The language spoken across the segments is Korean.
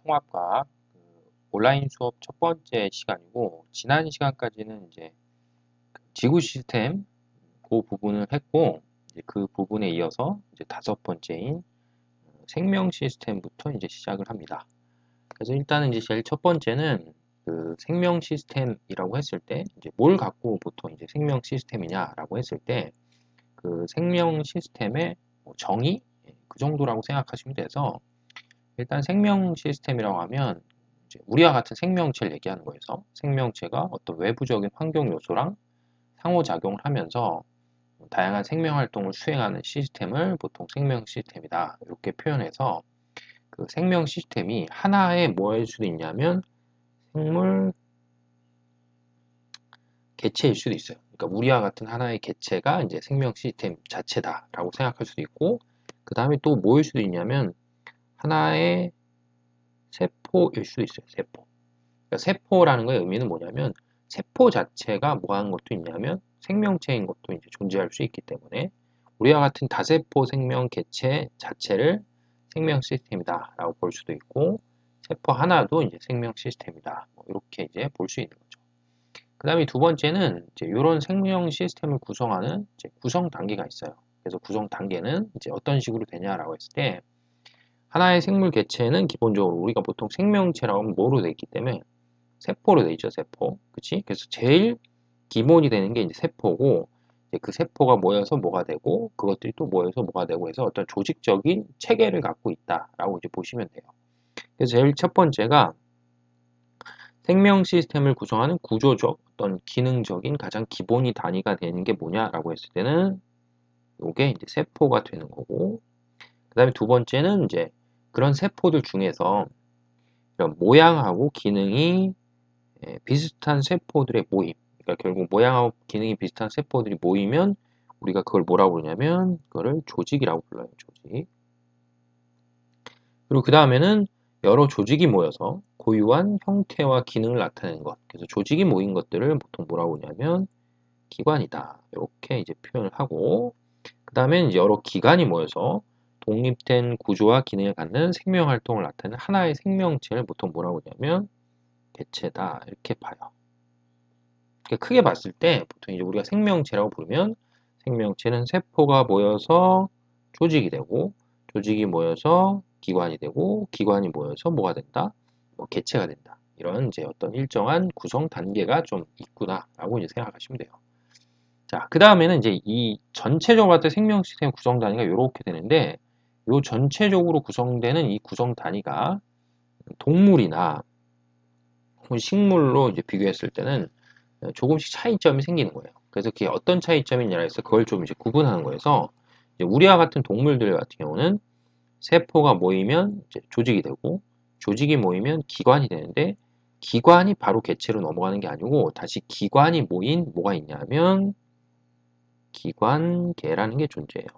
통합과학 온라인 수업 첫 번째 시간이고, 지난 시간까지는 이제 지구 시스템 그 부분을 했고, 이제 그 부분에 이어서 이제 다섯 번째인 생명 시스템부터 이제 시작을 합니다. 그래서 일단은 이제 제일 첫 번째는 그 생명 시스템이라고 했을 때 이제 뭘 갖고 보통 이제 생명 시스템이냐라고 했을 때 그 생명 시스템의 정의 그 정도라고 생각하시면 돼서, 일단 생명 시스템이라고 하면 이제 우리와 같은 생명체를 얘기하는 거여서, 생명체가 어떤 외부적인 환경 요소랑 상호작용을 하면서 다양한 생명 활동을 수행하는 시스템을 보통 생명 시스템이다 이렇게 표현해서, 그 생명 시스템이 하나의 뭐일 수도 있냐면 생물 개체일 수도 있어요. 그러니까 우리와 같은 하나의 개체가 이제 생명 시스템 자체다라고 생각할 수도 있고, 그 다음에 또 뭐일 수도 있냐면 하나의 세포일 수도 있어요. 세포. 그러니까 세포라는 거의 의미는 뭐냐면, 세포 자체가 뭐 하는 것도 있냐면 생명체인 것도 이제 존재할 수 있기 때문에, 우리와 같은 다세포 생명 개체 자체를 생명 시스템이다 라고 볼 수도 있고, 세포 하나도 이제 생명 시스템이다, 뭐 이렇게 이제 볼 수 있는 거죠. 그 다음에 두 번째는 이제 이런 생명 시스템을 구성하는 이제 구성 단계가 있어요. 그래서 구성 단계는 이제 어떤 식으로 되냐라고 했을 때, 하나의 생물 개체는 기본적으로 우리가 보통 생명체라고 하면 뭐로 되어 있기 때문에 세포로 되어 있죠, 세포. 그치? 그래서 제일 기본이 되는 게 이제 세포고, 이제 그 세포가 모여서 뭐가 되고, 그것들이 또 모여서 뭐가 되고 해서 어떤 조직적인 체계를 갖고 있다라고 이제 보시면 돼요. 그래서 제일 첫 번째가 생명 시스템을 구성하는 구조적, 어떤 기능적인 가장 기본이 단위가 되는 게 뭐냐라고 했을 때는 이게 이제 세포가 되는 거고, 그 다음에 두 번째는 이제 그런 세포들 중에서 이런 모양하고 기능이 비슷한 세포들의 모임. 그러니까 결국 모양하고 기능이 비슷한 세포들이 모이면 우리가 그걸 뭐라고 그러냐면 그거를 조직이라고 불러요. 조직. 그리고 그 다음에는 여러 조직이 모여서 고유한 형태와 기능을 나타내는 것. 그래서 조직이 모인 것들을 보통 뭐라고 하냐면 기관이다. 이렇게 이제 표현을 하고, 그 다음에 이제 여러 기관이 모여서 독립된 구조와 기능을 갖는 생명 활동을 나타내는 하나의 생명체를 보통 뭐라고 하냐면 개체다. 이렇게 봐요. 크게 봤을 때 보통 이제 우리가 생명체라고 부르면, 생명체는 세포가 모여서 조직이 되고, 조직이 모여서 기관이 되고, 기관이 모여서 뭐가 된다? 뭐 개체가 된다. 이런 이제 어떤 일정한 구성 단계가 좀 있구나라고 이제 생각하시면 돼요. 자, 그 다음에는 이제 이 전체적으로 봤을 때 생명 시스템 구성 단위가 이렇게 되는데, 이 전체적으로 구성되는 이 구성 단위가 동물이나 식물로 이제 비교했을 때는 조금씩 차이점이 생기는 거예요. 그래서 그게 어떤 차이점이냐 해서 그걸 좀 이제 구분하는 거여서, 이제 우리와 같은 동물들 같은 경우는 세포가 모이면 이제 조직이 되고, 조직이 모이면 기관이 되는데, 기관이 바로 개체로 넘어가는 게 아니고 다시 기관이 모인 뭐가 있냐면 기관계라는 게 존재해요.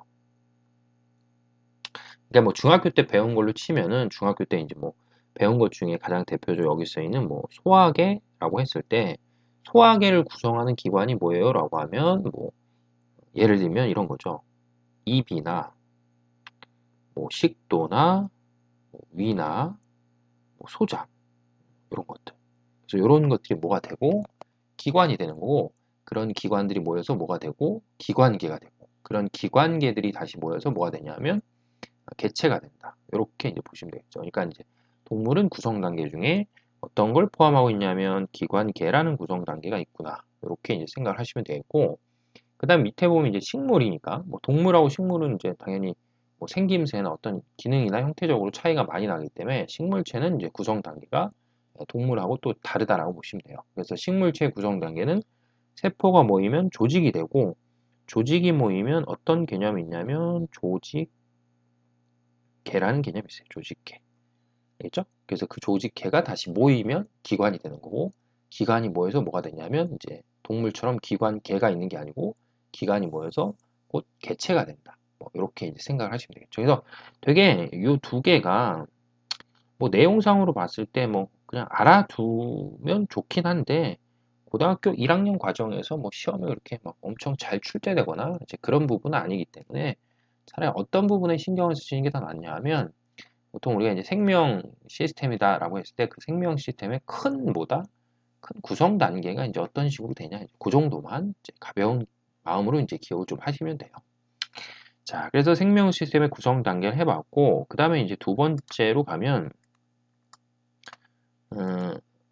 그러니까 뭐 중학교 때 배운 걸로 치면은, 중학교 때 이제 뭐 배운 것 중에 가장 대표적으로 여기 써 있는 뭐 소화계라고 했을 때, 소화계를 구성하는 기관이 뭐예요? 라고 하면 뭐 예를 들면 이런 거죠. 입이나 뭐 식도나 뭐 위나 뭐 소장, 이런 것들. 그래서 이런 것들이 뭐가 되고 기관이 되는 거고, 그런 기관들이 모여서 뭐가 되고 기관계가 되고, 그런 기관계들이 다시 모여서 뭐가 되냐면 개체가 된다. 이렇게 이제 보시면 되겠죠. 그러니까 이제 동물은 구성 단계 중에 어떤 걸 포함하고 있냐면 기관계라는 구성 단계가 있구나. 이렇게 이제 생각을 하시면 되겠고, 그 다음 밑에 보면 이제 식물이니까, 뭐 동물하고 식물은 이제 당연히 뭐 생김새나 어떤 기능이나 형태적으로 차이가 많이 나기 때문에 식물체는 이제 구성 단계가 동물하고 또 다르다라고 보시면 돼요. 그래서 식물체 구성 단계는 세포가 모이면 조직이 되고, 조직이 모이면 어떤 개념이 있냐면 조직계라는 개념이 있어요. 조직계. 알겠죠? 그래서 그 조직계가 다시 모이면 기관이 되는 거고, 기관이 모여서 뭐가 되냐면 이제 동물처럼 기관계가 있는 게 아니고 기관이 모여서 곧 개체가 된다. 뭐 이렇게 이제 생각을 하시면 되겠죠. 그래서 되게 이 두 개가 뭐 내용상으로 봤을 때 뭐 그냥 알아두면 좋긴 한데, 고등학교 1학년 과정에서 뭐 시험에 그렇게 막 엄청 잘 출제되거나 이제 그런 부분은 아니기 때문에, 차라리 어떤 부분에 신경을 쓰시는 게 더 낫냐 하면 보통 우리가 이제 생명 시스템이다라고 했을 때 그 생명 시스템의 큰 구성 단계가 이제 어떤 식으로 되냐. 그 정도만 이제 가벼운 마음으로 이제 기억을 좀 하시면 돼요. 자, 그래서 생명 시스템의 구성 단계를 해봤고, 그 다음에 이제 두 번째로 가면,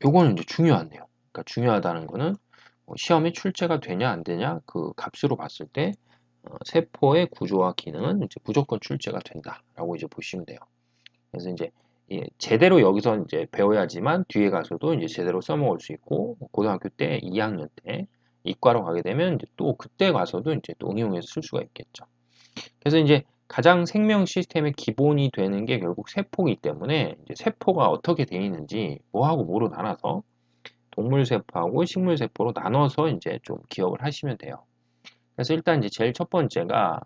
요거는 이제 중요한데요. 그러니까 중요하다는 거는 시험에 출제가 되냐 안 되냐 그 값으로 봤을 때 세포의 구조와 기능은 이제 무조건 출제가 된다라고 이제 보시면 돼요. 그래서 이제 제대로 여기서 이제 배워야지만 뒤에 가서도 이제 제대로 써먹을 수 있고 고등학교 때 2학년 때 이과로 가게 되면 이제 또 그때 가서도 이제 또 응용해서 쓸 수가 있겠죠. 그래서 이제 가장 생명 시스템의 기본이 되는 게 결국 세포이기 때문에 이제 세포가 어떻게 되어 있는지 뭐하고 뭐로 나눠서 동물 세포하고 식물 세포로 나눠서 이제 좀 기억을 하시면 돼요. 그래서 일단 이제 제일 첫 번째가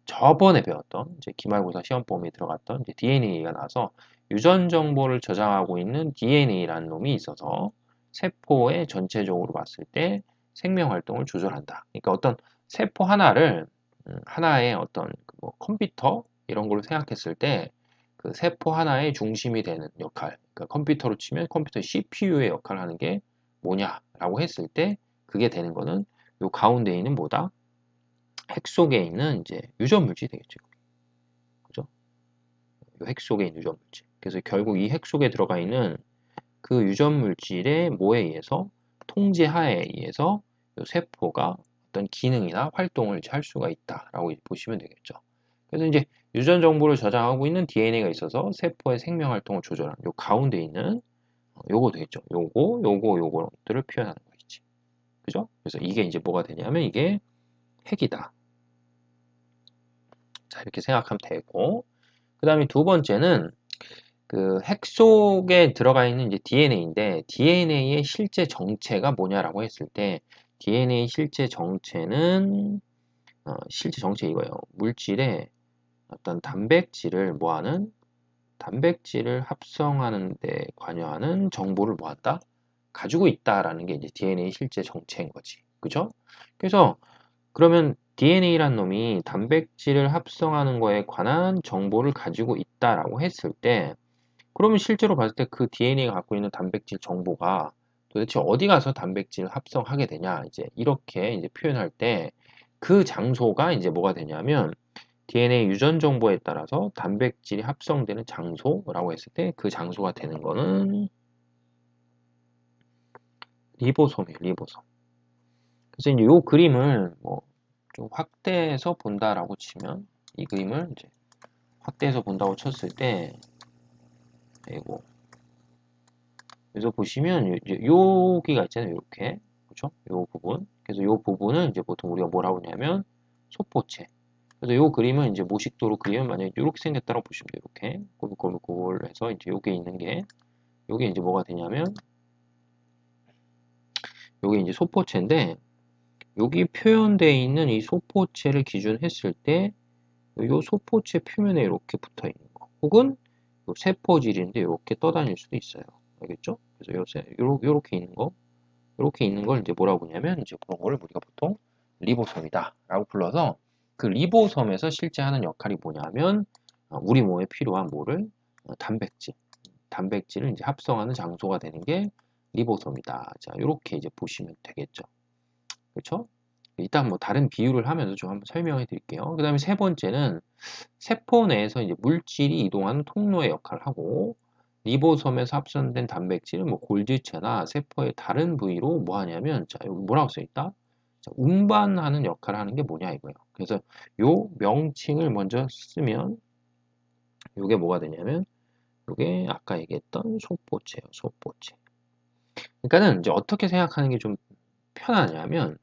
저번에 배웠던 이제 기말고사 시험 범위에 들어갔던 이제 DNA가 나와서 유전 정보를 저장하고 있는 DNA라는 놈이 있어서 세포의 전체적으로 봤을 때 생명 활동을 조절한다. 그러니까 어떤 세포 하나를 하나의 어떤 뭐 컴퓨터 이런 걸로 생각했을 때 그 세포 하나의 중심이 되는 역할, 그러니까 컴퓨터로 치면 컴퓨터 CPU의 역할을 하는 게 뭐냐라고 했을 때 그게 되는 거는 요 가운데 있는 뭐다? 핵 속에 있는 이제 유전 물질이 되겠죠. 그죠? 요 핵 속에 있는 유전 물질. 그래서 결국 이 핵 속에 들어가 있는 그 유전 물질의 뭐에 의해서 통제하에 의해서 요 세포가 어떤 기능이나 활동을 할 수가 있다라고 보시면 되겠죠. 그래서 이제 유전 정보를 저장하고 있는 DNA가 있어서 세포의 생명 활동을 조절하는 요 가운데 있는 요거 되겠죠. 요거들을 표현하는 거겠지. 그죠? 그래서 이게 이제 뭐가 되냐면 이게 핵이다. 자, 이렇게 생각하면 되고. 그 다음에 두 번째는 그 핵 속에 들어가 있는 이제 DNA인데 DNA의 실제 정체가 뭐냐라고 했을 때 DNA 실제 정체는 실제 정체 이거예요. 물질의 어떤 단백질을 뭐하는 단백질을 합성하는 데 관여하는 정보를 뭐한다? 가지고 있다라는 게 이제 DNA 실제 정체인 거지. 그죠? 그래서 그러면 DNA란 놈이 단백질을 합성하는 거에 관한 정보를 가지고 있다라고 했을 때 그러면 실제로 봤을 때 그 DNA가 갖고 있는 단백질 정보가 도대체 어디 가서 단백질을 합성하게 되냐 이제 이렇게 이제 표현할 때 그 장소가 이제 뭐가 되냐면 DNA 유전 정보에 따라서 단백질이 합성되는 장소라고 했을 때 그 장소가 되는 거는 리보솜이에요, 리보솜. 그래서 이제 요 그림을 뭐 좀 확대해서 본다라고 치면 이 그림을 이제 확대해서 본다고 쳤을 때 이거 그래서 보시면 이제 여기가 있잖아요, 이렇게 그렇죠? 요 부분. 그래서 요 부분은 이제 보통 우리가 뭐라고 하냐면 소포체. 그래서 요 그림은 이제 모식도로 그리면 만약에 이렇게 생겼다고 보시면 돼요. 이렇게 꼬불꼬불 해서 이제 요게 있는 게 요게 이제 뭐가 되냐면 요게 이제 소포체인데 여기 표현되어 있는 이 소포체를 기준했을 때 요 소포체 표면에 이렇게 붙어 있는 거 혹은 요 세포질인데 이렇게 떠다닐 수도 있어요. 알겠죠? 그래서 요렇게 있는 거 이렇게 있는 걸 이제 뭐라고 부르냐면 이제 그런 걸 우리가 보통 리보솜이다라고 불러서 그 리보솜에서 실제 하는 역할이 뭐냐면 우리 몸에 필요한 뭐를 단백질을 이제 합성하는 장소가 되는 게 리보솜이다. 자, 이렇게 이제 보시면 되겠죠. 그렇죠? 일단 뭐 다른 비유를 하면서 좀 한번 설명해 드릴게요. 그 다음에 세 번째는 세포 내에서 이제 물질이 이동하는 통로의 역할을 하고 리보솜에서 합성된 단백질은 뭐 골지체나 세포의 다른 부위로 뭐 하냐면 자 여기 뭐라고 써 있다? 자, 운반하는 역할을 하는 게 뭐냐 이거예요. 그래서 요 명칭을 먼저 쓰면 요게 뭐가 되냐면 요게 아까 얘기했던 소포체예요. 소포체. 그러니까는 이제 어떻게 생각하는 게 좀 편하냐면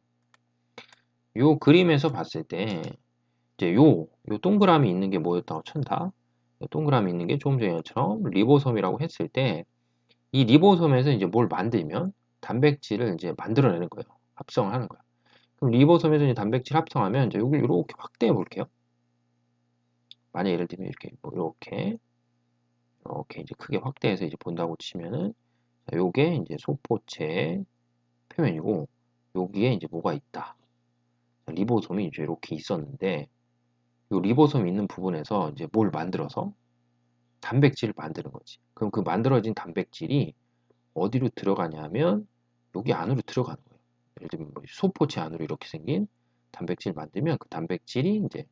요 그림에서 봤을 때 이제 요 동그라미 있는 게 뭐였다고 쳤다? 요 동그라미 있는 게 조금 전에처럼 리보솜이라고 했을 때 이 리보솜에서 이제 뭘 만들면 단백질을 이제 만들어내는 거예요. 합성을 하는 거예요. 그럼 리보솜에서 이제 단백질 합성하면 이제 여기 이렇게 확대해 볼게요. 만약 예를 들면 이렇게 뭐 이렇게 이제 크게 확대해서 이제 본다고 치면은 요게 이제 소포체의 표면이고 여기에 이제 뭐가 있다. 리보솜이 이제 이렇게 있었는데 요 리보솜이 있는 부분에서 이제 뭘 만들어서 단백질을 만드는 거지. 그럼 그 만들어진 단백질이 어디로 들어가냐면 여기 안으로 들어가는 거예요. 예를 들면 뭐 소포체 안으로 이렇게 생긴 단백질 만들면 그 단백질이 이제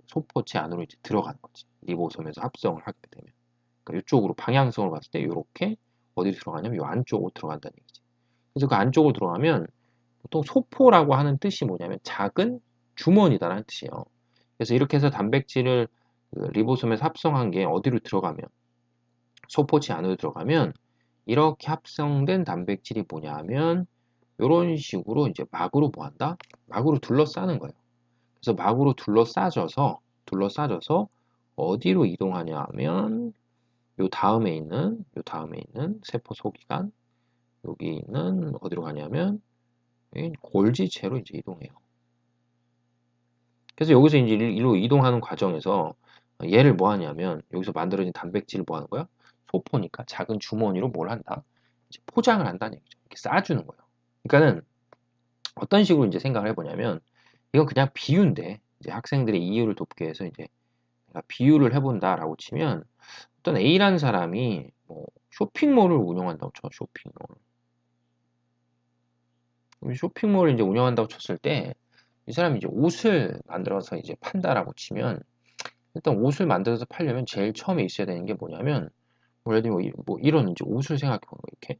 소포체 안으로 이제 들어가는 거지. 리보솜에서 합성을 하게 되면. 그러니까 이쪽으로 방향성을 봤을 때 이렇게 어디로 들어가냐면 이 안쪽으로 들어간다는 얘기지. 그래서 그 안쪽으로 들어가면 보통 소포라고 하는 뜻이 뭐냐면 작은 주머니다라는 뜻이에요. 그래서 이렇게 해서 단백질을 그 리보솜에서 합성한 게 어디로 들어가면 소포체 안으로 들어가면 이렇게 합성된 단백질이 뭐냐면 이런 식으로 이제 막으로 뭐 한다? 막으로 둘러싸는 거예요. 그래서 막으로 둘러싸져서 어디로 이동하냐 하면 요 다음에 있는 세포 소기관 여기 있는 어디로 가냐면 골지체로 이제 이동해요. 그래서 여기서 이제 일로 이동하는 과정에서 얘를 뭐 하냐면 여기서 만들어진 단백질을 뭐 하는 거야? 소포니까 작은 주머니로 뭘 한다? 이제 포장을 한다는 얘기죠. 이렇게 싸주는 거예요. 그러니까는 어떤 식으로 이제 생각을 해보냐면 이건 그냥 비유인데 이제 학생들의 이해를 돕기 위해서 이제 내가 비유를 해본다라고 치면 어떤 A라는 사람이 뭐 쇼핑몰을 운영한다고 쳐. 쇼핑몰을 이제 운영한다고 쳤을 때 이 사람이 이제 옷을 만들어서 이제 판다라고 치면 일단 옷을 만들어서 팔려면 제일 처음에 있어야 되는 게 뭐냐면 뭐 예를 들면 뭐 이런 이제 옷을 생각해 보는 거 이렇게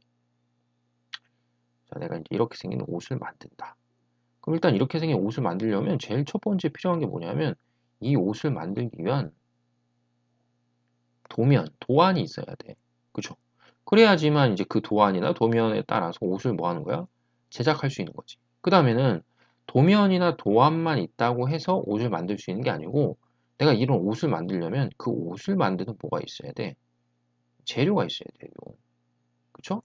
자 내가 이제 이렇게 생긴 옷을 만든다. 그럼 일단 이렇게 생긴 옷을 만들려면 제일 첫 번째 필요한 게 뭐냐면 이 옷을 만들기 위한 도안이 있어야 돼. 그죠? 그래야지만 이제 그 도안이나 도면에 따라서 옷을 뭐 하는 거야? 제작할 수 있는 거지. 그 다음에는 도면이나 도안만 있다고 해서 옷을 만들 수 있는 게 아니고 내가 이런 옷을 만들려면 그 옷을 만드는 뭐가 있어야 돼? 재료가 있어야 돼요. 그쵸?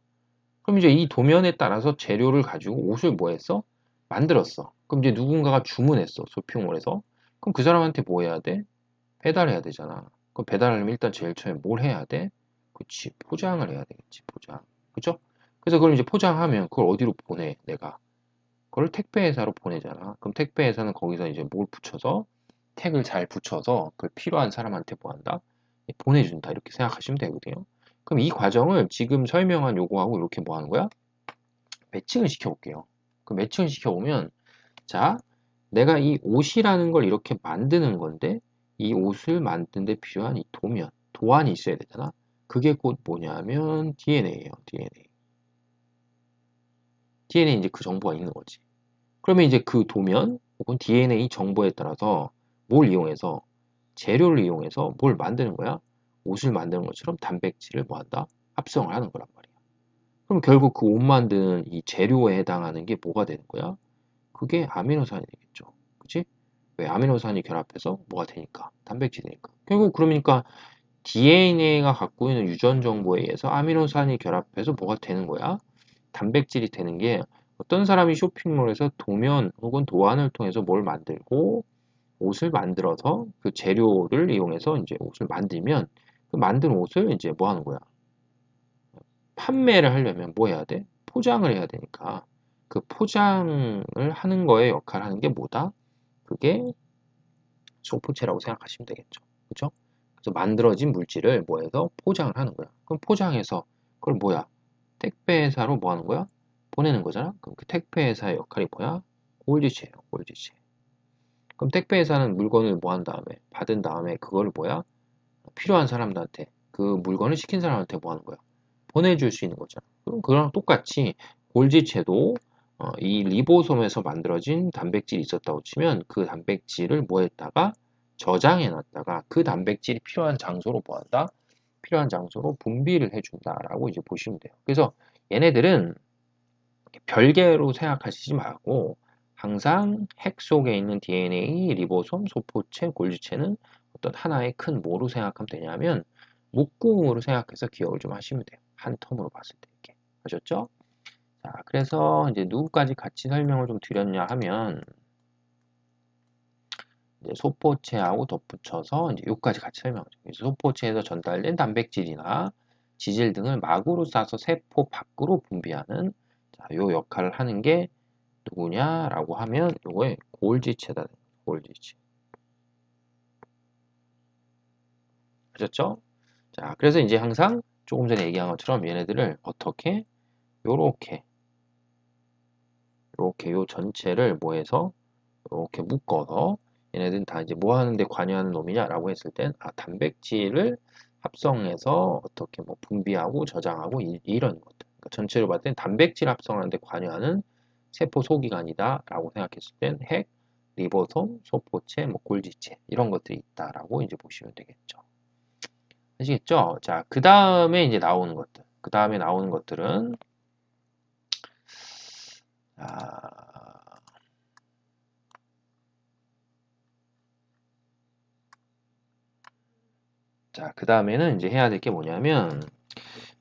그럼 이제 이 도면에 따라서 재료를 가지고 옷을 뭐 했어? 만들었어. 그럼 이제 누군가가 주문했어. 쇼핑몰에서. 그럼 그 사람한테 뭐 해야 돼? 배달해야 되잖아. 그럼 배달하려면 일단 제일 처음에 뭘 해야 돼? 그치, 포장을 해야 되겠지, 포장. 그죠? 그래서 그걸 이제 포장하면 그걸 어디로 보내, 내가? 그걸 택배회사로 보내잖아. 그럼 택배회사는 거기서 이제 뭘 붙여서, 택을 잘 붙여서 그걸 필요한 사람한테 뭐 한다? 보내준다. 이렇게 생각하시면 되거든요. 그럼 이 과정을 지금 설명한 요거하고 이렇게 뭐 하는 거야? 매칭을 시켜볼게요. 그 매칭을 시켜보면, 자, 내가 이 옷이라는 걸 이렇게 만드는 건데, 이 옷을 만드는 데 필요한 이 도안이 있어야 되잖아. 그게 곧 뭐냐면 DNA예요, DNA. DNA 이제 그 정보가 있는 거지. 그러면 이제 그 도면 혹은 DNA 정보에 따라서 뭘 이용해서 재료를 이용해서 뭘 만드는 거야? 옷을 만드는 것처럼 단백질을 뭐 한다? 합성을 하는 거란 말이야. 그럼 결국 그 옷 만드는 이 재료에 해당하는 게 뭐가 되는 거야? 그게 아미노산이 되겠죠. 그치? 왜 아미노산이 결합해서 뭐가 되니까? 단백질이 되니까. 결국 그러니까 DNA가 갖고 있는 유전 정보에 의해서 아미노산이 결합해서 뭐가 되는 거야? 단백질이 되는 게 어떤 사람이 쇼핑몰에서 도면 혹은 도안을 통해서 뭘 만들고 옷을 만들어서 그 재료를 이용해서 이제 옷을 만들면 그 만든 옷을 이제 뭐 하는 거야? 판매를 하려면 뭐 해야 돼? 포장을 해야 되니까 그 포장을 하는 거에 역할을 하는 게 뭐다? 그게 소포체라고 생각하시면 되겠죠. 그죠? 그래서 만들어진 물질을 뭐해서 포장을 하는 거야. 그럼 포장해서 그걸 뭐야? 택배회사로 뭐 하는 거야? 보내는 거잖아. 그럼 그 택배회사의 역할이 뭐야? 꼴지체예요. 꼴지체. 그럼 택배회사는 물건을 뭐 한 다음에 받은 다음에 그거를 뭐야? 필요한 사람들한테 그 물건을 시킨 사람한테 뭐 하는 거야? 보내줄 수 있는 거잖아. 그럼 그거랑 똑같이 골지체도 이 리보솜에서 만들어진 단백질이 있었다고 치면 그 단백질을 뭐 했다가 저장해 놨다가 그 단백질이 필요한 장소로 뭐 한다? 필요한 장소로 분비를 해준다라고 이제 보시면 돼요. 그래서 얘네들은 별개로 생각하시지 말고 항상 핵 속에 있는 DNA, 리보솜, 소포체, 골지체는 어떤 하나의 큰 뭐로 생각하면 되냐면 묶음으로 생각해서 기억을 좀 하시면 돼요. 한 텀으로 봤을 때 이렇게. 아셨죠? 자, 그래서 이제 누구까지 같이 설명을 좀 드렸냐 하면 이제 소포체하고 덧붙여서 이제 요까지 같이 설명하죠. 그래서 소포체에서 전달된 단백질이나 지질 등을 막으로 싸서 세포 밖으로 분비하는 자, 요 역할을 하는 게 누구냐라고 하면 요거의 골지체다. 골지체. 아셨죠? 자, 그래서 이제 항상 조금 전에 얘기한 것처럼 얘네들을 어떻게 요렇게 요 전체를 뭐 해서 이렇게 묶어서 얘네들은 다 이제 뭐 하는데 관여하는 놈이냐라고 했을 땐 단백질을 합성해서 어떻게 뭐 분비하고 저장하고 이런 것들. 그러니까 전체로 봤을 땐 단백질 합성하는데 관여하는 세포 소기관이다라고 생각했을 땐 핵, 리보솜, 소포체, 뭐 골지체 이런 것들이 있다라고 이제 보시면 되겠죠. 아시겠죠? 자, 그 다음에 이제 나오는 것들. 그 다음에 나오는 것들은 아, 자, 그 다음에는 이제 해야 될 게 뭐냐면,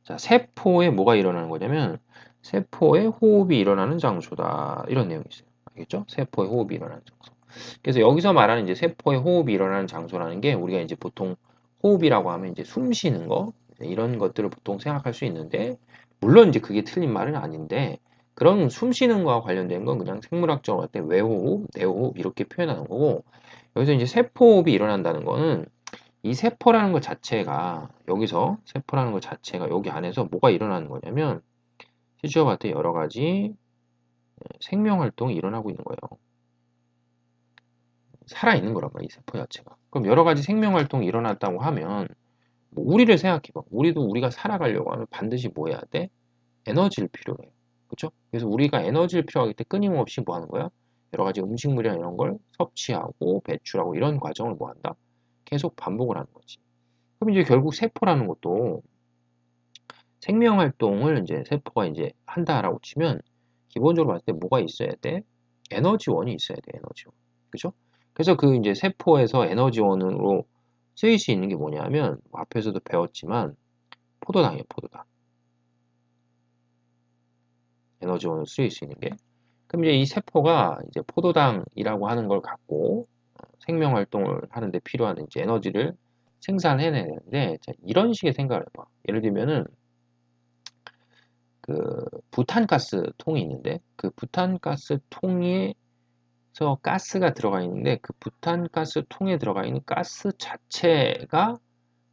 자, 세포에 뭐가 일어나는 거냐면, 세포에 호흡이 일어나는 장소다. 이런 내용이 있어요. 알겠죠? 세포에 호흡이 일어나는 장소. 그래서 여기서 말하는 이제 세포에 호흡이 일어나는 장소라는 게 우리가 이제 보통 호흡이라고 하면 이제 숨 쉬는 거, 이런 것들을 보통 생각할 수 있는데, 물론 이제 그게 틀린 말은 아닌데, 그런 숨 쉬는 거와 관련된 건 그냥 생물학적으로 할 때 외호흡, 내호흡 이렇게 표현하는 거고, 여기서 이제 세포호흡이 일어난다는 거는 이 세포라는 것 자체가 여기서 세포라는 것 자체가 여기 안에서 뭐가 일어나는 거냐면 실제로 봤을 때 여러 가지 생명 활동이 일어나고 있는 거예요. 살아있는 거란 말이야, 이 세포 자체가. 그럼 여러 가지 생명 활동이 일어났다고 하면 뭐 우리를 생각해봐. 우리도 우리가 살아가려고 하면 반드시 뭐 해야 돼? 에너지를 필요해요. 그렇죠? 그래서 우리가 에너지를 필요하기 때문에 끊임없이 뭐 하는 거야? 여러 가지 음식물이나 이런 걸 섭취하고 배출하고 이런 과정을 뭐 한다? 계속 반복을 하는 거지. 그럼 이제 결국 세포라는 것도 생명 활동을 이제 세포가 이제 한다라고 치면 기본적으로 봤을 때 뭐가 있어야 돼? 에너지원이 있어야 돼, 에너지원. 그죠? 그래서 그 이제 세포에서 에너지원으로 쓰일 수 있는 게 뭐냐면 앞에서도 배웠지만 포도당이에요, 포도당. 에너지원으로 쓰일 수 있는 게. 그럼 이제 이 세포가 이제 포도당이라고 하는 걸 갖고 생명 활동을 하는데 필요한 이제 에너지를 생산해내야 되는데 자, 이런 식의 생각을 해봐. 예를 들면은 그 부탄가스 통이 있는데 그 부탄가스 통에서 가스가 들어가 있는데 그 부탄가스 통에 들어가 있는 가스 자체가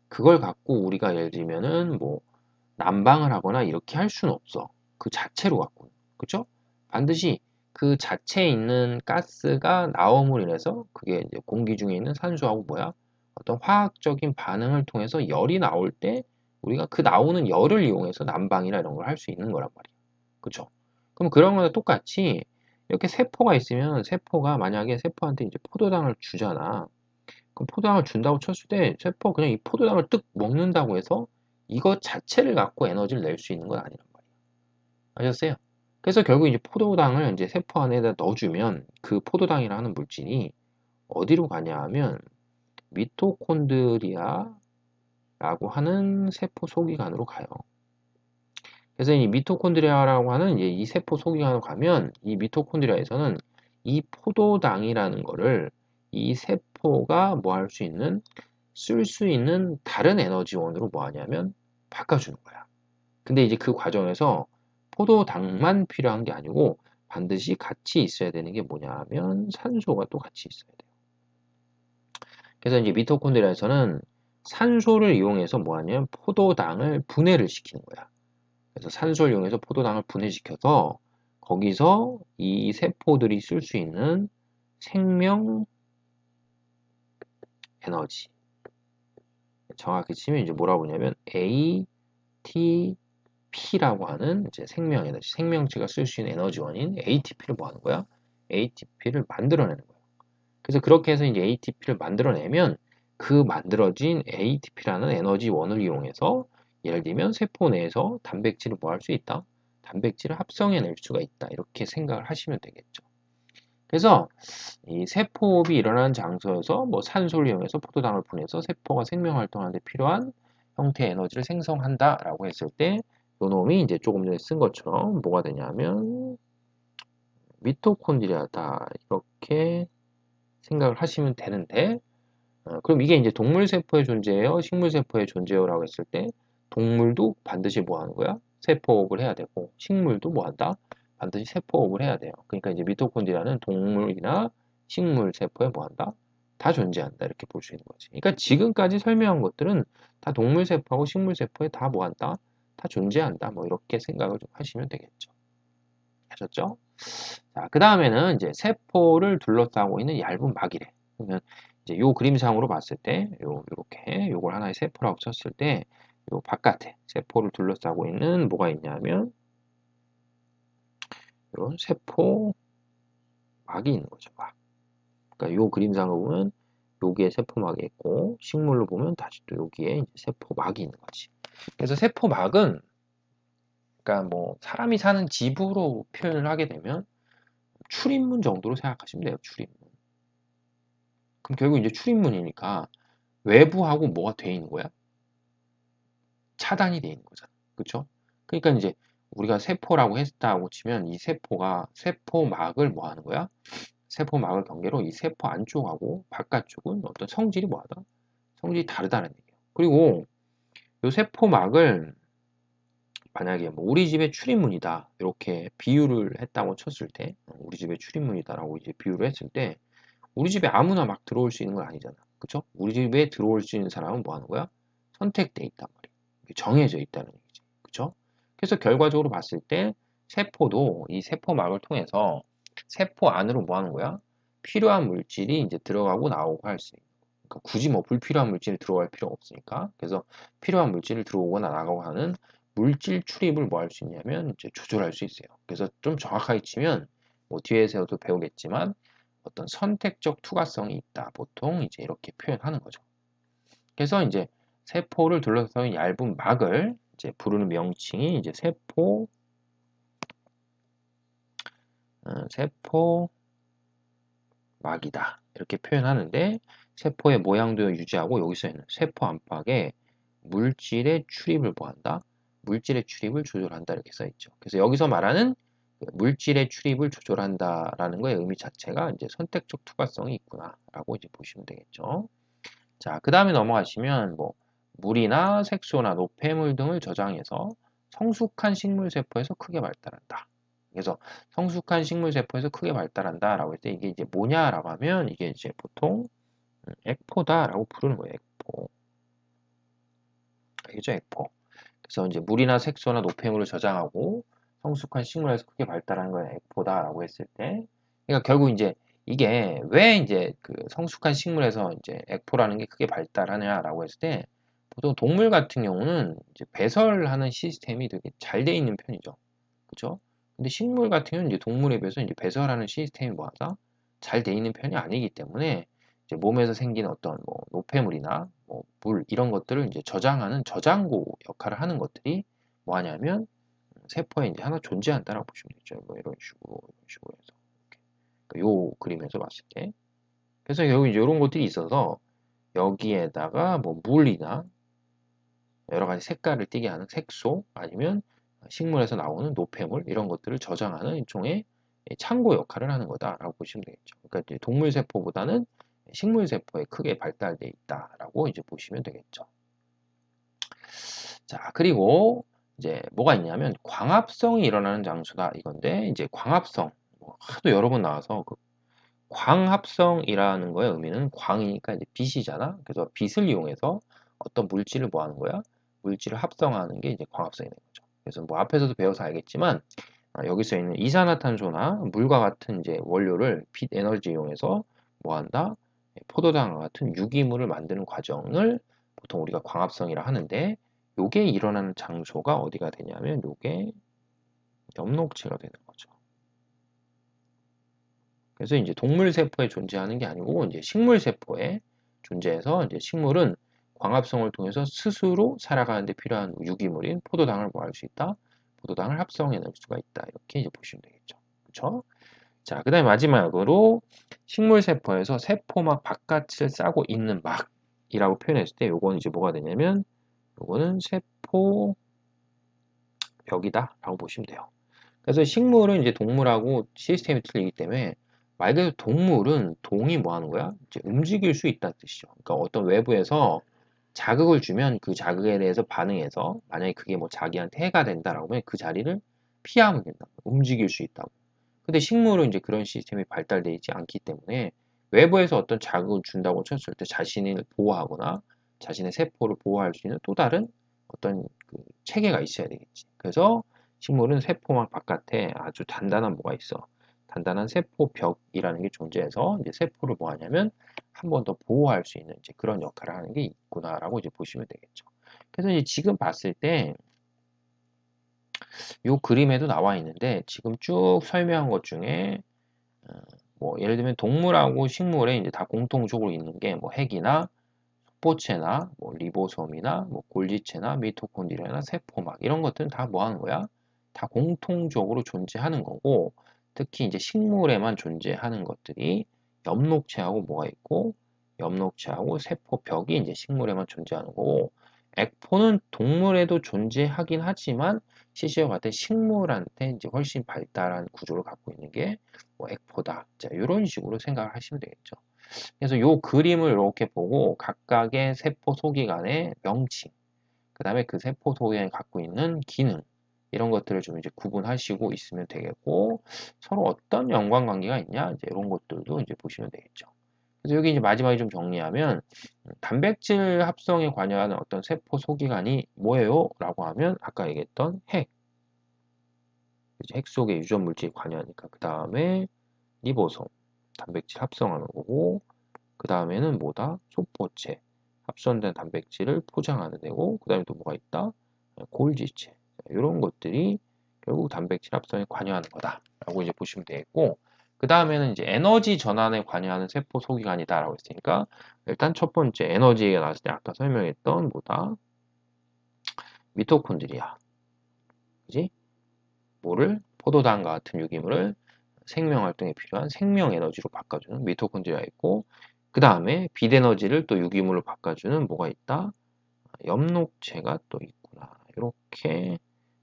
그걸 갖고 우리가 예를 들면은 뭐 난방을 하거나 이렇게 할 수는 없어. 그 자체로 갖고. 그죠? 반드시 그 자체에 있는 가스가 나옴으로 인해서 그게 이제 공기 중에 있는 산소하고 뭐야? 어떤 화학적인 반응을 통해서 열이 나올 때 우리가 그 나오는 열을 이용해서 난방이나 이런 걸 할 수 있는 거란 말이야. 그죠? 그럼 그런 거랑 똑같이 이렇게 세포가 있으면 세포가 만약에 세포한테 이제 포도당을 주잖아. 그럼 포도당을 준다고 쳤을 때 세포가 그냥 이 포도당을 뜩 먹는다고 해서 이것 자체를 갖고 에너지를 낼 수 있는 건 아니란 말이에요. 아셨어요? 그래서 결국 이제 포도당을 이제 세포 안에다 넣어주면 그 포도당이라는 물질이 어디로 가냐 하면 미토콘드리아라고 하는 세포 소기관으로 가요. 그래서 이 미토콘드리아라고 하는 이제 이 세포 소기관으로 가면 이 미토콘드리아에서는 이 포도당이라는 거를 이 세포가 뭐 할 수 있는 쓸 수 있는 다른 에너지원으로 뭐 하냐면 바꿔주는 거야. 근데 이제 그 과정에서 포도당만 필요한 게 아니고 반드시 같이 있어야 되는 게 뭐냐 하면 산소가 또 같이 있어야 돼요. 그래서 이제 미토콘드리아에서는 산소를 이용해서 뭐 하냐면 포도당을 분해를 시키는 거야. 그래서 산소를 이용해서 포도당을 분해시켜서 거기서 이 세포들이 쓸 수 있는 생명 에너지. 정확히 치면 이제 뭐라고 하냐면 ATP라고 하는 이제 생명 에너지, 생명체가 쓸 수 있는 에너지원인 ATP를 뭐 하는 거야? ATP를 만들어내는 거야. 그래서 그렇게 해서 이제 ATP를 만들어내면 그 만들어진 ATP라는 에너지원을 이용해서 예를 들면 세포 내에서 단백질을 뭐 할 수 있다? 단백질을 합성해낼 수가 있다. 이렇게 생각을 하시면 되겠죠. 그래서 이 세포호흡이 일어나는 장소에서 뭐 산소를 이용해서 포도당을 분해서 세포가 생명 활동하는 데 필요한 형태의 에너지를 생성한다라고 했을 때 요놈이 이제 조금 전에 쓴 것처럼 뭐가 되냐면 미토콘드리아다 이렇게 생각을 하시면 되는데 그럼 이게 이제 동물 세포의 존재예요, 식물 세포의 존재요라고 했을 때 동물도 반드시 뭐 하는 거야? 세포호흡을 해야 되고 식물도 뭐 한다? 반드시 세포호흡을 해야 돼요. 그러니까 이제 미토콘드리아는 동물이나 식물 세포에 뭐 한다? 다 존재한다. 이렇게 볼 수 있는 거지. 그러니까 지금까지 설명한 것들은 다 동물세포하고 식물세포에 다 뭐한다? 다 존재한다. 뭐 이렇게 생각을 좀 하시면 되겠죠. 아셨죠? 자, 그 다음에는 이제 세포를 둘러싸고 있는 얇은 막이래. 그러면 이제 요 그림상으로 봤을 때, 요렇게 요걸 하나의 세포라고 쳤을 때, 요 바깥에 세포를 둘러싸고 있는 뭐가 있냐면, 이런 세포 막이 있는 거죠. 막. 그러니까 요 그림상으로 보면 여기에 세포막이 있고, 식물로 보면 다시 또 여기에 이제 세포막이 있는 거지. 그래서 세포막은, 그러니까 뭐 사람이 사는 집으로 표현을 하게 되면 출입문 정도로 생각하시면 돼요. 출입문. 그럼 결국 이제 출입문이니까 외부하고 뭐가 돼 있는 거야? 차단이 돼 있는 거잖아. 그쵸? 그러니까 이제 우리가 세포라고 했다고 치면 이 세포가 세포막을 뭐 하는 거야? 세포막을 경계로 이 세포 안쪽하고 바깥쪽은 어떤 성질이 뭐하다? 성질이 다르다는 얘기예요. 그리고 이 세포막을 만약에 뭐 우리 집의 출입문이다 이렇게 비유를 했다고 쳤을 때 우리 집의 출입문이다라고 이제 비유를 했을 때 우리 집에 아무나 막 들어올 수 있는 건 아니잖아. 그쵸? 우리 집에 들어올 수 있는 사람은 뭐 하는 거야? 선택돼 있단 말이야. 정해져 있다는 얘기지. 그쵸? 그래서 결과적으로 봤을 때 세포도 이 세포막을 통해서 세포 안으로 뭐 하는 거야? 필요한 물질이 이제 들어가고 나오고 할 수 있는. 그러니까 굳이 뭐 불필요한 물질이 들어갈 필요가 없으니까. 그래서 필요한 물질을 들어오거나 나가고 하는 물질 출입을 뭐 할 수 있냐면 이제 조절할 수 있어요. 그래서 좀 정확하게 치면 뭐 뒤에서도 배우겠지만 어떤 선택적 투과성이 있다. 보통 이제 이렇게 표현하는 거죠. 그래서 이제 세포를 둘러싸인 얇은 막을 이제 부르는 명칭이 이제 세포막이다. 이렇게 표현하는데 세포의 모양도 유지하고 여기서 있는 세포 안팎에 물질의 출입을 뭐한다? 물질의 출입을 조절한다 이렇게 써 있죠. 그래서 여기서 말하는 물질의 출입을 조절한다라는 거의 의미 자체가 이제 선택적 투과성이 있구나라고 이제 보시면 되겠죠. 자, 그 다음에 넘어가시면 뭐 물이나 색소나 노폐물 등을 저장해서 성숙한 식물 세포에서 크게 발달한다. 그래서 성숙한 식물 세포에서 크게 발달한다라고 할 때 이게 이제 뭐냐라고 하면 이게 이제 보통 액포다라고 부르는 거예요. 액포. 알겠죠? 액포. 그래서 이제 물이나 색소나 노폐물을 저장하고 성숙한 식물에서 크게 발달하는 건 액포다라고 했을 때, 그러니까 결국 이제 이게 왜 이제 그 성숙한 식물에서 이제 액포라는 게 크게 발달하냐라고 했을 때, 보통 동물 같은 경우는 이제 배설하는 시스템이 되게 잘 돼 있는 편이죠. 그죠? 근데 식물 같은 경우는 이제 동물에 비해서 이제 배설하는 시스템이 뭐하다? 잘 돼 있는 편이 아니기 때문에 이제 몸에서 생기는 어떤 뭐 노폐물이나 뭐 물 이런 것들을 이제 저장하는 저장고 역할을 하는 것들이 뭐 하냐면 세포에 이제 하나 존재한다라고 보시면 되죠. 뭐 이런 식으로 해서 그러니까 요 그림에서 봤을 때 그래서 여기 이런 것들이 있어서 여기에다가 뭐 물이나 여러 가지 색깔을 띠게 하는 색소 아니면 식물에서 나오는 노폐물 이런 것들을 저장하는 일종의 창고 역할을 하는 거다라고 보시면 되겠죠. 그러니까 이제 동물 세포보다는 식물 세포에 크게 발달돼 있다라고 이제 보시면 되겠죠. 자, 그리고 이제 뭐가 있냐면 광합성이 일어나는 장소다 이건데 이제 광합성 뭐 하도 여러 번 나와서 그 광합성이라는 거의 의미는 광이니까 이제 빛이잖아. 그래서 빛을 이용해서 어떤 물질을 뭐 하는 거야? 물질을 합성하는 게 이제 광합성이 되는 거죠. 그래서 뭐 앞에서도 배워서 알겠지만 여기서 있는 이산화탄소나 물과 같은 이제 원료를 빛 에너지 이용해서 뭐 한다? 포도당과 같은 유기물을 만드는 과정을 보통 우리가 광합성이라 하는데 요게 일어나는 장소가 어디가 되냐면 요게 엽록체가 되는 거죠. 그래서 이제 동물 세포에 존재하는 게 아니고 이제 식물 세포에 존재해서 이제 식물은 광합성을 통해서 스스로 살아가는 데 필요한 유기물인 포도당을 뭐 할 수 있다? 포도당을 합성해낼 수가 있다. 이렇게 이제 보시면 되겠죠. 그렇죠? 자, 그다음에 마지막으로 식물 세포에서 세포막 바깥을 싸고 있는 막이라고 표현했을 때 요거는 이제 뭐가 되냐면 요거는 세포벽이다라고 보시면 돼요. 그래서 식물은 이제 동물하고 시스템이 틀리기 때문에 말 그대로 동물은 동이 뭐 하는 거야? 이제 움직일 수 있다는 뜻이죠. 그러니까 어떤 외부에서 자극을 주면 그 자극에 대해서 반응해서 만약에 그게 뭐 자기한테 해가 된다라고 하면 그 자리를 피하면 된다. 움직일 수 있다고. 근데 식물은 이제 그런 시스템이 발달되어 있지 않기 때문에 외부에서 어떤 자극을 준다고 쳤을 때 자신을 보호하거나 자신의 세포를 보호할 수 있는 또 다른 어떤 그 체계가 있어야 되겠지. 그래서 식물은 세포막 바깥에 아주 단단한 뭐가 있어. 단단한 세포벽이라는 게 존재해서 이제 세포를 뭐 하냐면 한 번 더 보호할 수 있는 이제 그런 역할을 하는 게 있구나라고 이제 보시면 되겠죠. 그래서 이제 지금 봤을 때 이 그림에도 나와 있는데 지금 쭉 설명한 것 중에 어, 뭐 예를 들면 동물하고 식물에 이제 다 공통적으로 있는 게 뭐 핵이나 스포체나 뭐 리보솜이나 뭐 골지체나 미토콘드리아나 세포막 이런 것들은 다 뭐 하는 거야? 다 공통적으로 존재하는 거고 특히 이제 식물에만 존재하는 것들이 엽록체하고 뭐가 있고 엽록체하고 세포벽이 이제 식물에만 존재하는 거고 액포는 동물에도 존재하긴 하지만 CC와 같은 식물한테 이제 훨씬 발달한 구조를 갖고 있는 게 뭐 액포다. 자, 이런 식으로 생각을 하시면 되겠죠. 그래서 요 그림을 이렇게 보고 각각의 세포 소기관의 명칭, 그 다음에 그 세포 소기관이 갖고 있는 기능, 이런 것들을 좀 이제 구분하시고 있으면 되겠고, 서로 어떤 연관관계가 있냐, 이제 이런 것들도 이제 보시면 되겠죠. 그래서 여기 이제 마지막에 좀 정리하면, 단백질 합성에 관여하는 어떤 세포 소기관이 뭐예요? 라고 하면, 아까 얘기했던 핵, 핵 속에 유전 물질이 관여하니까, 그 다음에 리보솜, 단백질 합성하는 거고, 그 다음에는 뭐다? 소포체. 합성된 단백질을 포장하는 데고, 그 다음에 또 뭐가 있다? 골지체. 이런 것들이 결국 단백질 합성에 관여하는 거다. 라고 이제 보시면 되겠고, 그 다음에는 이제 에너지 전환에 관여하는 세포 소기관이다. 라고 했으니까, 일단 첫 번째 에너지가 나왔을 때 아까 설명했던 뭐다? 미토콘드리아. 그지? 뭐를? 포도당과 같은 유기물을 생명 활동에 필요한 생명 에너지로 바꿔주는 미토콘드리아 있고, 그 다음에 빛에너지를 또 유기물로 바꿔주는 뭐가 있다? 엽록체가 또 있구나. 이렇게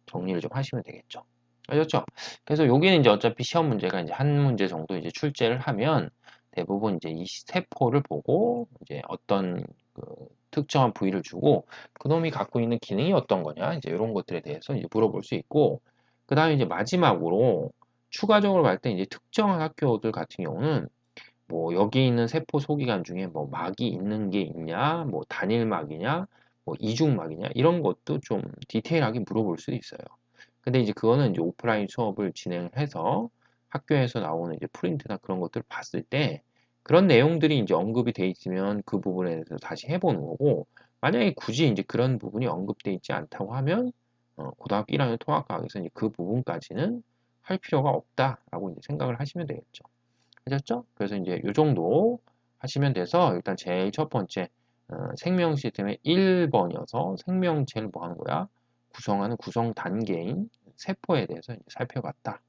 정리를 좀 하시면 되겠죠. 아셨죠? 그래서 여기는 이제 어차피 시험 문제가 이제 한 문제 정도 이제 출제를 하면 대부분 이제 이 세포를 보고 이제 어떤 그 특정한 부위를 주고 그놈이 갖고 있는 기능이 어떤 거냐 이제 이런 것들에 대해서 이제 물어볼 수 있고 그 다음에 이제 마지막으로 추가적으로 볼 때 이제 특정한 학교들 같은 경우는 뭐 여기 있는 세포 소기관 중에 뭐 막이 있는 게 있냐, 뭐 단일막이냐, 뭐 이중막이냐 이런 것도 좀 디테일하게 물어볼 수도 있어요. 근데 이제 그거는 이제 오프라인 수업을 진행해서 학교에서 나오는 이제 프린트나 그런 것들을 봤을 때 그런 내용들이 이제 언급이 돼 있으면 그 부분에 대해서 다시 해보는 거고 만약에 굳이 이제 그런 부분이 언급돼 있지 않다고 하면 고등학교 1학년 통합과학에서 이제 그 부분까지는 할 필요가 없다라고 이제 생각을 하시면 되겠죠. 하셨죠? 그래서 이제 이 정도 하시면 돼서 일단 제일 첫 번째 생명 시스템의 1번이어서 생명체를 뭐 하는 거야? 구성하는 구성 단계인 세포에 대해서 이제 살펴봤다.